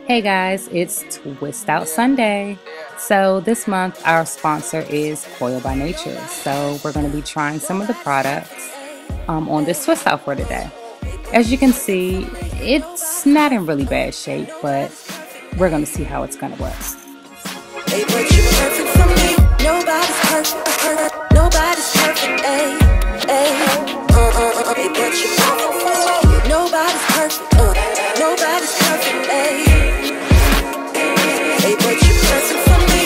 Hey guys, it's Twist Out Sunday. So this month our sponsor is Koils By Nature. So we're going to be trying some of the products on this twist out for today. As you can see, it's not in really bad shape, but we're going to see how it's going to work. Hey, but you're perfect for me. Nobody's perfect. Nobody's perfect. Hey, hey. Hey, but you're perfect for me. Nobody's perfect. Nobody's perfect. Hey, hey, but you're perfect for me.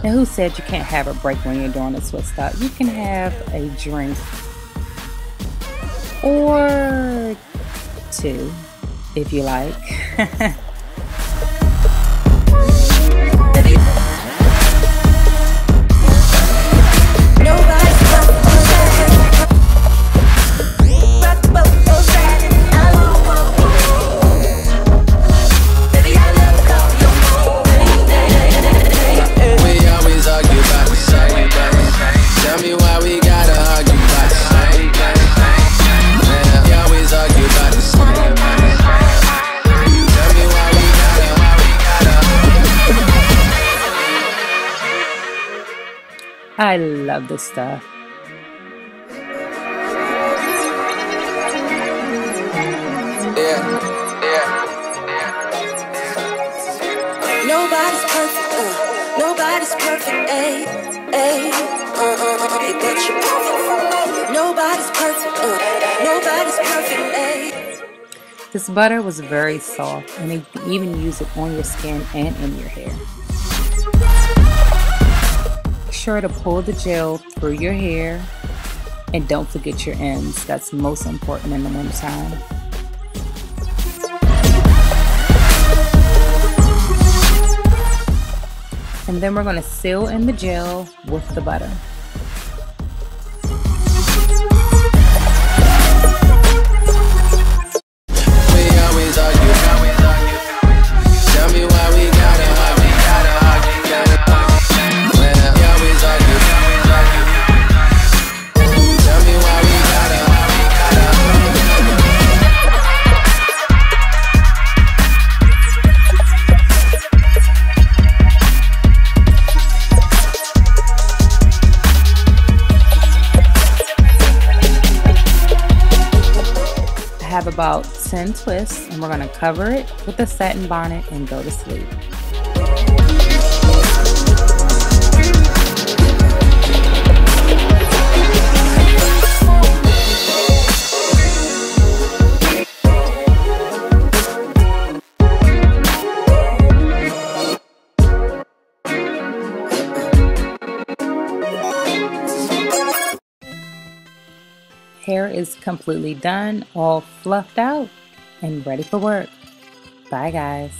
Now, who said you can't have a break when you're doing a twist out? You can have a drink or two if you like. I love this stuff. Nobody's perfect. Nobody's perfect. Ay, ay. But you're perfect for me. Nobody's perfect. Nobody's perfect. Ay. This butter was very soft, and you can even use it on your skin and in your hair. Make sure to pull the gel through your hair, and don't forget your ends. That's most important in the wintertime. And then we're going to seal in the gel with the butter. Have about 10 twists, and we're going to cover it with a satin bonnet and go to sleep. Hair is completely done, all fluffed out and ready for work. Bye guys.